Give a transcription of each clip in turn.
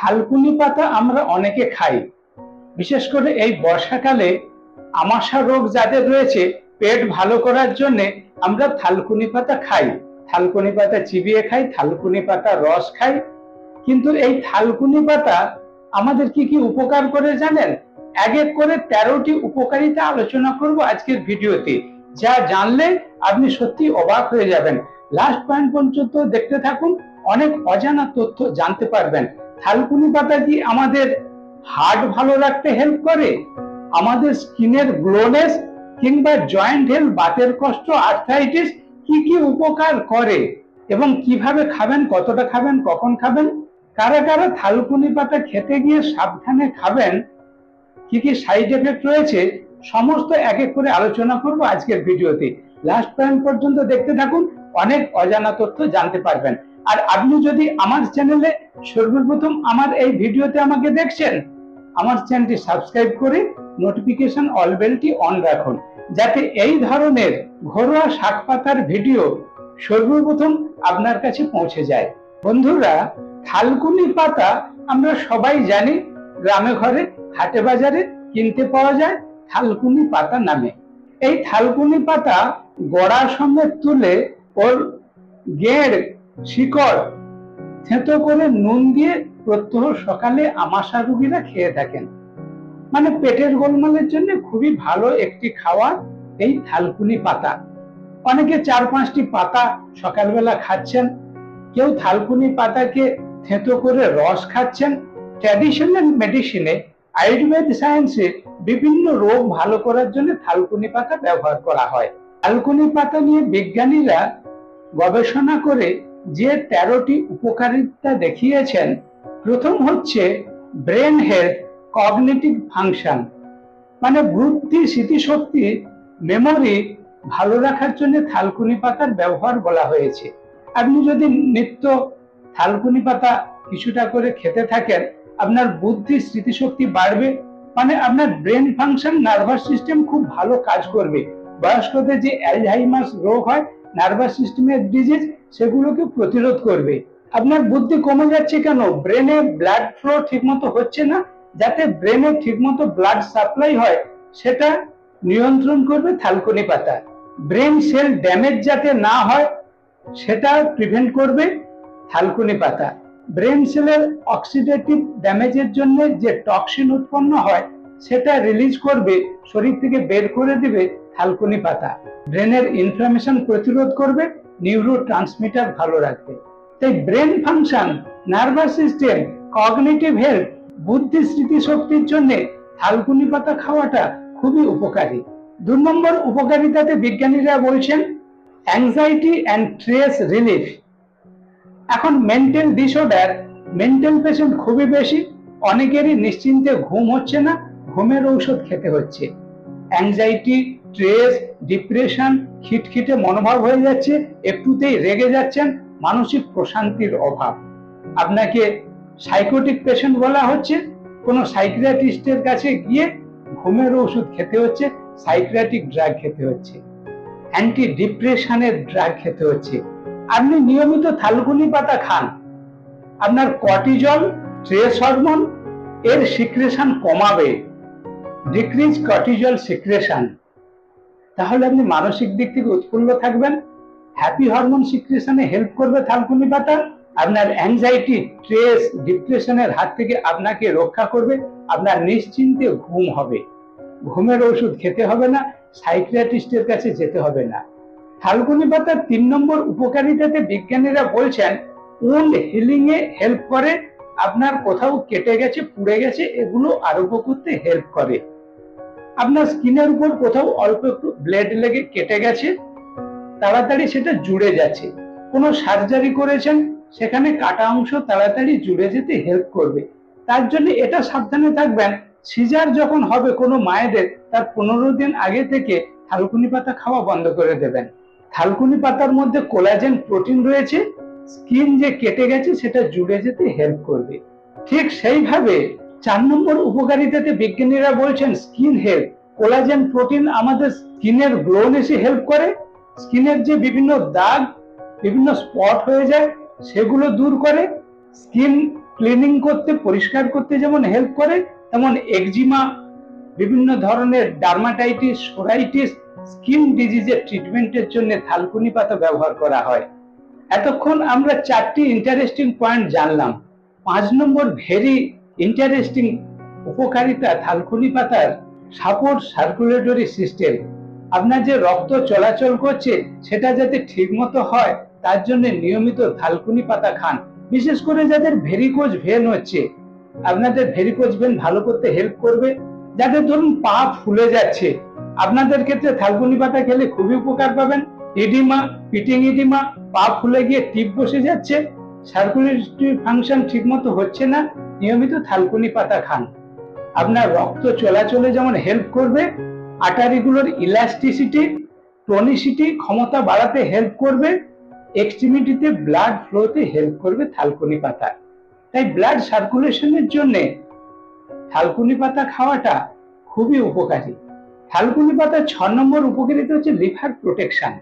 থালকুনি পাতা আমরা অনেকে খাই, বিশেষ করে এই বর্ষাকালে আমাশা রোগ যাদের রয়েছে পেট ভালো করার জন্য আমরা থালকুনি পাতা খাই। থালকুনি পাতা চিবিয়ে খাই, থালকুনি পাতা রস খাই। কিন্তু এই থালকুনি পাতা আমাদের কি কি উপকার করে জানেন? এক এক করে 13টি উপকারিতা আলোচনা করব আজকের ভিডিওতে, যা জানলে আপনি সত্যি অবাক হয়ে যাবেন। লাস্ট পয়েন্ট পর্যন্ত দেখতে থাকুন, অনেক অজানা তথ্য জানতে পারবেন। থালকুনি পাতা কি আমাদের হার্ট ভালো রাখতে হেল্প করে, আমাদের স্কিনের গ্লোনেস কিংবা জয়েন্ট হেলথ, বাতের কষ্ট, আর্থ্রাইটিস কি কি উপকার করে এবং কিভাবে খাবেন, কতটা খাবেন, কখন খাবেন, কারা কারা থালকুনি পাতা খেতে গিয়ে সাবধানে খাবেন, কি কি সাইড এফেক্ট রয়েছে, সমস্ত এক এক করে আলোচনা করব আজকের ভিডিওতে। লাস্ট পয়েন্ট পর্যন্ত দেখতে থাকুন, অনেক অজানা তথ্য জানতে পারবেন। আর আপনি যদি আমার চ্যানেলে সর্বপ্রথম আমার এই ভিডিওতে আমাকে দেখছেন, আমার চ্যানেলটি সাবস্ক্রাইব করে নোটিফিকেশন অল বেলটি অন রাখুন, যাতে এই ধরনের ঘরোয়া শাক পাতার ভিডিও সর্বপ্রথম আপনার কাছে পৌঁছে যায়। বন্ধুরা, থালকুনি পাতা আমরা সবাই জানি, গ্রামে ঘরে হাটে বাজারে কিনতে পাওয়া যায় থালকুনি পাতা নামে। এই থালকুনি পাতা গড়া সমেত তুলে ওর গেঁড়, শিকড় থেঁতো করে নুন দিয়ে প্রত্যহ সকালে আমাশা রোগীরা খেয়ে থাকেন। মানে পেটের গোলমালের জন্য খুবই ভালো একটি খাবার এই থালকুনি পাতা। অনেকে 4-5টি পাতা সকালবেলা খাচ্ছেন, কেউ থালকুনি পাতাকে থেঁতো করে রস খাচ্ছেন। ট্র্যাডিশনাল মেডিসিনে, আয়ুর্বেদ সায়েন্সে বিভিন্ন রোগ ভালো করার জন্য থালকুনি পাতা ব্যবহার করা হয়। থালকুনি পাতা নিয়ে বিজ্ঞানীরা গবেষণা করে যে 13টি উপকারিতা দেখিয়েছেন, প্রথম হচ্ছে ব্রেন হেলথ, কগনিটিভ ফাংশন, মানে বুদ্ধি, স্মৃতিশক্তি, মেমোরি ভালো রাখার জন্য থালকুনি পাতার ব্যবহার বলা হয়েছে। আপনি যদি নিত্য থালকুনি পাতা কিছুটা করে খেতে থাকেন, আপনার বুদ্ধি, স্মৃতিশক্তি বাড়বে, মানে আপনার ব্রেন ফাংশন, নার্ভাস সিস্টেম খুব ভালো কাজ করবে। বয়স্কদের যে অ্যালঝাইমার্স রোগ হয়, নার্ভাস সিস্টেমের ডিজিজ, সেগুলোকে প্রতিরোধ করবে। আপনার বুদ্ধি কমে যাচ্ছে কেন? ব্রেনে ব্লাড ফ্লো ঠিকমতো হচ্ছে না, যাতে ব্রেনে ঠিকমতো ব্লাড সাপ্লাই হয় সেটা নিয়ন্ত্রণ করবে থালকুনি পাতা। ব্রেন সেল ড্যামেজ যাতে না হয় সেটা প্রিভেন্ট করবে থালকুনি পাতা। ব্রেন সেলের অক্সিডেটিভ ড্যামেজের জন্য যে টক্সিন উৎপন্ন হয় সেটা রিলিজ করবে, শরীর থেকে বের করে দিবে থালকুনি পাতা। ব্রেনের ইনফ্লামেশন প্রতিরোধ করবে, নিউরো ট্রান্সমিটার ভালো রাখবে। তাই brain function, nervous system, cognitive health, বুদ্ধি, স্মৃতিশক্তির জন্য থালকুনি পাতা খাওয়াটা খুবই উপকারী। 2 নম্বর উপকারিতাতে বিজ্ঞানীরা বলছেন অ্যাংজাইটি অ্যান্ড স্ট্রেস রিলিফ। এখন মেন্টাল ডিসঅর্ডার, মেন্টাল পেশেন্ট খুবই বেশি, অনেকেরই নিশ্চিন্তে ঘুম হচ্ছে না, ঘুমের ঔষধ খেতে হচ্ছে। অ্যাংজাইটি, স্ট্রেস, ডিপ্রেশন, খিটখিটে মনোভাব হয়ে যাচ্ছে, একটুতেই রেগে যাচ্ছেন, মানসিক প্রশান্তির অভাব। আপনাকে সাইকোটিক পেশেন্ট বলা হচ্ছে, কোনো সাইকিয়াট্রিস্টের কাছে গিয়ে ঘুমের ওষুধ খেতে হচ্ছে, সাইকিয়াট্রিক ড্রাগ খেতে হচ্ছে, অ্যান্টি ডিপ্রেশনের ড্রাগ খেতে হচ্ছে। আপনি নিয়মিত থালকুনি পাতা খান, আপনার কর্টিজল, স্ট্রেস হরমোন এর সিক্রেশন কমাবে, ডিক্রিজ কর্টিজল সিক্রেশন। তাহলে আপনি মানসিক দিক থেকে উৎফুল্ল থাকবেন, হ্যাপি হরমোন সিক্রেশনে হেল্প করবে থালকুনি পাতা। আপনার অ্যাংজাইটি, স্ট্রেস, ডিপ্রেশনের হাত থেকে আপনাকে রক্ষা করবে, আপনার নিশ্চিন্তে ঘুম হবে, ঘুমের ওষুধ খেতে হবে না, সাইকিয়াট্রিস্টের কাছে যেতে হবে না। থালকুনি পাতার 3 নম্বর উপকারিতাতে বিজ্ঞানীরা বলছেন উন্ড হিলিং এ হেল্প করে, আপনার কোথাও কেটে গেছে, পুড়ে গেছে, এগুলো আরোগ্য করতে হেল্প করে। আপনার স্কিনের উপর কোথাও অল্প একটু ব্লেড লেগে কেটে গেছে, তাড়াতাড়ি সেটা জুড়ে যাচ্ছে, কোনো সার্জারি করেছেন, সেখানে কাটা অংশ তাড়াতাড়ি জুড়ে যেতে হেল্প করবে। তার জন্য এটা সাবধানে থাকবেন, সিজার যখন হবে কোনো মায়েদের, তার 15 দিন আগে থেকে থালকুনি পাতা খাওয়া বন্ধ করে দেবেন। থালকুনি পাতার মধ্যে কোলাজেন প্রোটিন রয়েছে, স্কিন যে কেটে গেছে সেটা জুড়ে যেতে হেল্প করবে। ঠিক সেইভাবে 4 নম্বর উপকারিতাতে বিজ্ঞানীরা বলছেন স্কিন হেলথ। কোলাজেন প্রোটিন আমাদের স্কিনের গ্লোনেসে হেল্প করে, স্কিনের যে বিভিন্ন দাগ, বিভিন্ন স্পট হয়ে যায় সেগুলো দূর করে, স্কিন ক্লিনিং করতে, পরিষ্কার করতে যেমন হেল্প করে, তেমন একজিমা, বিভিন্ন ধরনের ডার্মাটাইটিস, সোরাইটিস, স্কিন ডিজিজের ট্রিটমেন্টের জন্য থালকুনি পাতা ব্যবহার করা হয়। এতক্ষণ আমরা 4টি ইন্টারেস্টিং পয়েন্ট জানলাম। 5 নম্বর ভেরি ইন্টারেস্টিং উপকারিতা থালকুনি পাতার, সাপোর্ট সার্কুলেটরি সিস্টেম। আপনার যে রক্ত চলাচল করছে সেটা যাতে ঠিক মতো হয় তার জন্য নিয়মিত থালকুনি পাতা খান। বিশেষ করে যাদের ভেরিকোজ ভেন হচ্ছে, আপনাদের ভেরিকোজ ভেন ভালো করতে হেল্প করবে। যাদের ধরুন পা ফুলে যাচ্ছে, আপনাদের ক্ষেত্রে থালকুনি পাতা খেলে খুবই উপকার পাবেন। ইডিমা, পিটিং ইডিমা, পা ফুলে গিয়ে টিপ বসে যাচ্ছে, সার্কুলেটরি ফাংশন ঠিক মতো হচ্ছে না, নিয়মিত থালকুনি পাতা খান। আপনার রক্ত চলাচলে যেমন হেল্প করবে, আর্টারিগুলোর ইলাস্টিসিটি, টনিসিটি, ক্ষমতা বাড়াতে হেল্প করবে, এক্সট্রিমিটিতে ব্লাড ফ্লোতে হেল্প করবে থালকুনি পাতা। তাই ব্লাড সার্কুলেশনের জন্য থালকুনি পাতা খাওয়াটা খুবই উপকারী। থালকুনি পাতা 6 নম্বর উপকারিতা হচ্ছে লিভার প্রোটেকশন।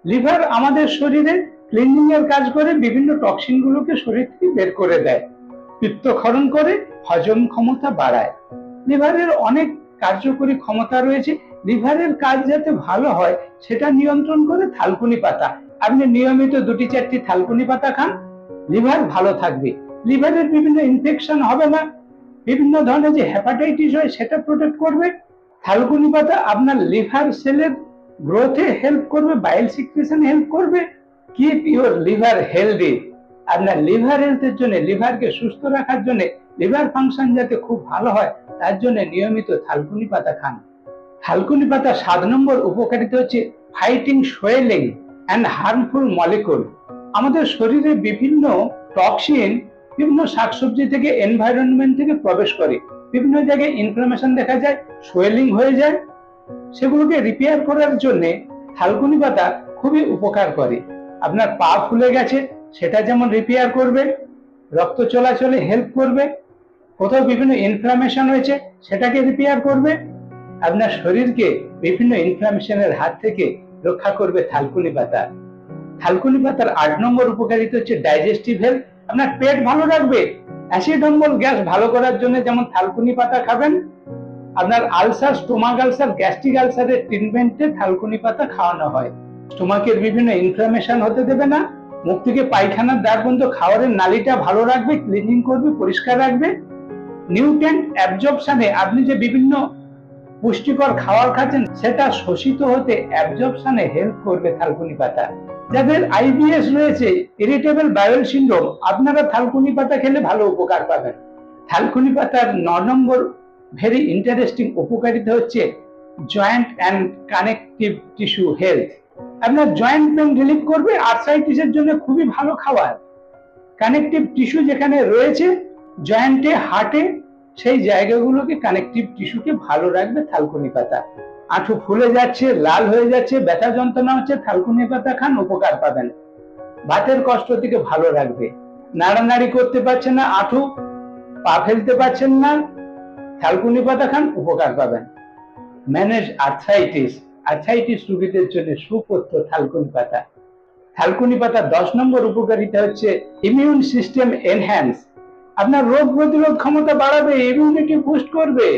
লিভার আমাদের শরীরে ক্লিনিং এর কাজ করে, বিভিন্ন টক্সিন গুলোকে শরীর থেকে বের করে দেয়, পিত্তক্ষরণ করে, হজম ক্ষমতা বাড়ায়। লিভারের অনেক কার্যকরী ক্ষমতা রয়েছে। লিভারের কাজ যাতে ভালো হয় সেটা নিয়ন্ত্রণ করে থালকুনি পাতা। আপনি নিয়মিত 2-4টি থালকুনি পাতা খান, লিভার ভালো থাকবে, লিভারের বিভিন্ন ইনফেকশন হবে না, বিভিন্ন ধরনের যে হেপাটাইটিস হয় সেটা প্রোটেক্ট করবে। থালকুনি পাতা আপনার লিভার সেলের গ্রোথে হেল্প করবে, বাইল সিক্রেশন হেল্প করবে। Keep your liver healthy. আপনার লিভার হেলথের জন্য, লিভারকে সুস্থ রাখার জন্য, লিভার ফাংশন যাতে খুব ভালো হয় তার জন্য নিয়মিত থালকুনি পাতা খান। থালকুনি পাতা 7 নম্বর উপকারিতা হচ্ছে fighting swelling and harmful molecule. আমাদের শরীরে বিভিন্ন টক্সিন বিভিন্ন শাকসবজি থেকে, এনভায়রনমেন্ট থেকে প্রবেশ করে, বিভিন্ন জায়গায় ইনফ্লামেশন দেখা যায়, সোয়েলিং হয়ে যায়, সেগুলোকে রিপেয়ার করার জন্য থালকুনি পাতা খুবই উপকার করে। আপনার পা ফুলে গেছে সেটা যেমন রিপেয়ার করবে, রক্ত চলাচলে হেল্প করবে, কোথাও বিভিন্ন ইনফ্লামেশন হয়েছে সেটাকে রিপেয়ার করবে, আপনার শরীরকে বিভিন্ন ইনফ্লামেশনের হাত থেকে রক্ষা করবে থালকুনি পাতা। থালকুনি পাতার 8 নম্বর উপকারিতা হচ্ছে ডাইজেস্টিভ হেলথ। আপনার পেট ভালো রাখবে। অ্যাসিড অম্বল গ্যাস ভালো করার জন্য যেমন থালকুনি পাতা খাবেন, আপনার আলসার, স্টোমাক আলসার, গ্যাস্ট্রিক আলসারের ট্রিটমেন্টে থালকুনি পাতা খাওয়ানো হয়। স্টোমাকের বিভিন্ন ইনফ্লামেশন হতে দেবে না, মুখ থেকে পায়খানার দ্বার পর্যন্ত খাওয়ারের নালীটা ভালো রাখবে, ক্লিনিং করবে, পরিষ্কার রাখবে। নিউট্রিয়েন্ট অ্যাবজর্পশনে, আপনি যে বিভিন্ন পুষ্টিকর খাবার খাচ্ছেন সেটা শোষিত হতে, অ্যাবজর্পশনে হেল্প করবে থালকুনি পাতা। যাদের আইবিএস রয়েছে, ইরিটেবল বাউল সিনড্রোম, আপনারা থালকুনি পাতা খেলে ভালো উপকার পাবেন। থালকুনি পাতার 9 নম্বর ভেরি ইন্টারেস্টিং উপকারিতা হচ্ছে joint and connective tissue health. আপনার জয়েন্ট পেন রিলিফ করবে, আর্থ্রাইটিসের জন্য খুবই ভালো খাবার। কানেকটিভ টিস্যু যেখানে রয়েছে জয়েন্টে, হার্টে, সেই জায়গাগুলোকে, কানেকটিভ টিস্যুকে ভালো রাখবে থালকুনি পাতা। আঁঠু ফুলে যাচ্ছে, লাল হয়ে যাচ্ছে, ব্যথা যন্ত্রণা হচ্ছে, থালকুনি পাতা খান, উপকার পাবেন। বাতের কষ্ট থেকে ভালো রাখবে। নাড়ানাড়ি করতে পারছেন না, আঁঠু, পা ফেলতে পারছেন না, থালকুনি পাতা খান, উপকার পাবেন। ম্যানেজ আর্থ্রাইটিস, আর্থ্রাইটিস রোগীদের জন্য সুপথ্য থালকুনি পাতা। থালকুনি পাতা 10 নম্বর উপকারিতা হচ্ছে ইমিউন সিস্টেম এনহ্যান্স। আপনার রোগ প্রতিরোধ ক্ষমতা বাড়াবে, ইমিউনিটি বুস্ট করবে।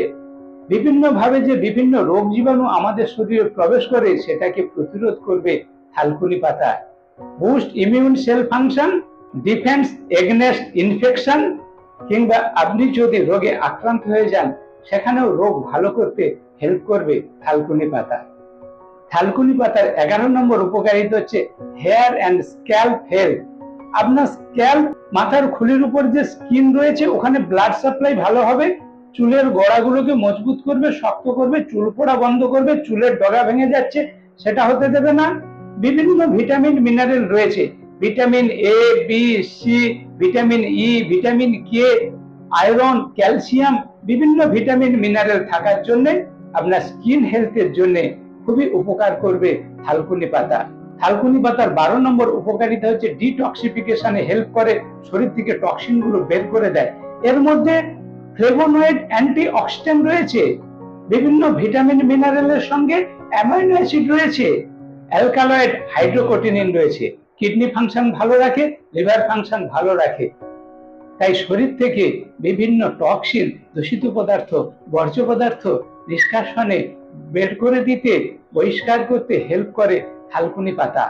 বিভিন্ন ভাবে যে বিভিন্ন রোগ জীবাণু আমাদের শরীরে প্রবেশ করে সেটাকে প্রতিরোধ করবে থালকুনি পাতা। Boost immune cell function, defence against infection, কিংবা আপনি যদি রোগে আক্রান্ত হয়ে যান সেখানেও রোগ ভালো করতে হেল্প করবে থালকুনি পাতা। থালকুনি পাতার 11 নম্বর উপকারিতা হচ্ছে হেয়ার অ্যান্ড স্ক্যাল্প হেলথ। আপনার স্ক্যাল্প, মাথার খুলির উপর যে স্কিন রয়েছে ওখানে ব্লাড সাপ্লাই ভালো হবে, চুলের গোড়াগুলোকে মজবুত করবে, শক্ত করবে, চুল পড়া বন্ধ করবে, চুলের ডগা ভেঙে যাচ্ছে সেটা হতে দেবে না। বিভিন্ন ভিটামিন মিনারেল রয়েছে, vitamin A, B, C, vitamin E, vitamin K, iron, calcium, বিভিন্ন ভিটামিন মিনারেল থাকার জন্য আপনার স্কিন হেলথের জন্য খুবই উপকার করবে থালকুনি পাতা। থালকুনি পাতার 12 নম্বর উপকারিতা হচ্ছে ডিটক্সিফিকেশনে হেল্প করে, শরীর থেকে টক্সিন গুলো বের করে দেয়। এর মধ্যে ফ্লেভোনয়েড, অ্যান্টিঅক্সিডেন্ট রয়েছে, বিভিন্ন ভিটামিন মিনারেলের সঙ্গে অ্যামাইনো অ্যাসিড রয়েছে, অ্যালকালয়েড, হাইড্রোকোটিনিন রয়েছে। কিডনি ফাংশন ভালো রাখে, লিভার ফাংশন ভালো রাখে। তাই শরীর থেকে বিভিন্ন টক্সিন, দূষিত পদার্থ, বর্জ্য পদার্থ নিষ্কাশনে বের করে দিতে, বহিষ্কার করতে হেল্প করে থালকুনি পাতা।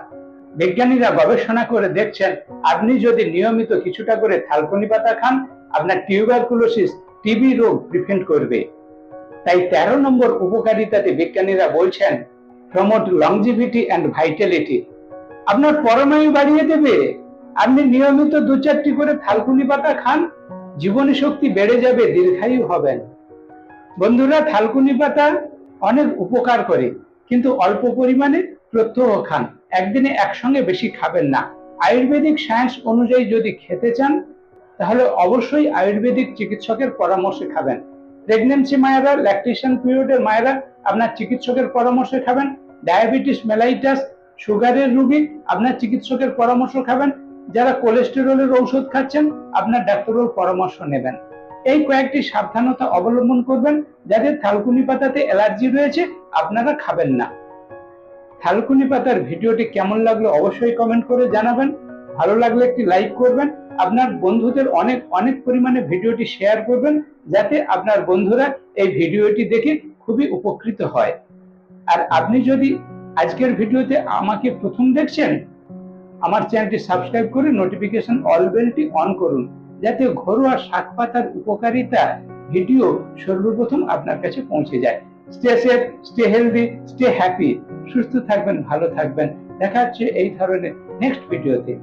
বিজ্ঞানীরা গবেষণা করে দেখছেন, আপনি যদি নিয়মিত কিছুটা করে থালকুনি পাতা খান, আপনার টিউবারকুলোসিস, টিবি রোগ প্রিভেন্ট করবে। তাই 13 নম্বর উপকারিতাতে বিজ্ঞানীরা বলছেন, প্রমোট লংজিভিটি অ্যান্ড ভাইটালিটি। আপনার পরমায়ু বাড়িয়ে দেবে। আপনি নিয়মিত 2-4টি করে থালকুনি পাতা খান, জীবনী শক্তি বেড়ে যাবে, দীর্ঘায়ু হবেন। বন্ধুরা, থালকুনি পাতা অনেক উপকার করে, কিন্তু অল্প পরিমাণে প্রত্যহ খান। একদিনে একসঙ্গে বেশি খাবেন না। আয়ুর্বেদিক সায়েন্স অনুযায়ী যদি খেতে চান, তাহলে অবশ্যই আয়ুর্বেদিক চিকিৎসকের পরামর্শে খাবেন। প্রেগন্যান্সি মায়েরা, ল্যাকটেশন পিরিয়ডের মায়েরা আপনার চিকিৎসকের পরামর্শে খাবেন। ডায়াবেটিস মেলাইটাস, সুগারের রোগী আপনার চিকিৎসকের পরামর্শ খাবেন। যারা কোলেস্টেরলের ঔষধ খাচ্ছেন, আপনার ডাক্তারের পরামর্শ নেবেন। এই কয়েকটি সাবধানতা অবলম্বন করবেন। যাদের থালকুনি পাতাতে অ্যালার্জি রয়েছে, আপনারা খাবেন না। থালকুনি পাতার ভিডিওটি কেমন লাগলো অবশ্যই কমেন্ট করে জানাবেন। ভালো লাগলে একটি লাইক করবেন। আপনার বন্ধুদের অনেক অনেক পরিমাণে ভিডিওটি শেয়ার করবেন, যাতে আপনার বন্ধুরা এই ভিডিওটি দেখে খুবই উপকৃত হয়। আর আপনি যদি আজকের ভিডিওতে আমাকে প্রথম দেখছেন, আমার চ্যানেলটি সাবস্ক্রাইব করে নোটিফিকেশন অল বেলটি অন করুন, যাতে ঘরোয়া শাক পাতার উপকারিতা ভিডিও সর্বপ্রথম আপনার কাছে পৌঁছে যায়। Stay safe, stay healthy, stay happy. সুস্থ থাকবেন, ভালো থাকবেন। দেখা হচ্ছে এই ধরনের নেক্সট ভিডিওতে।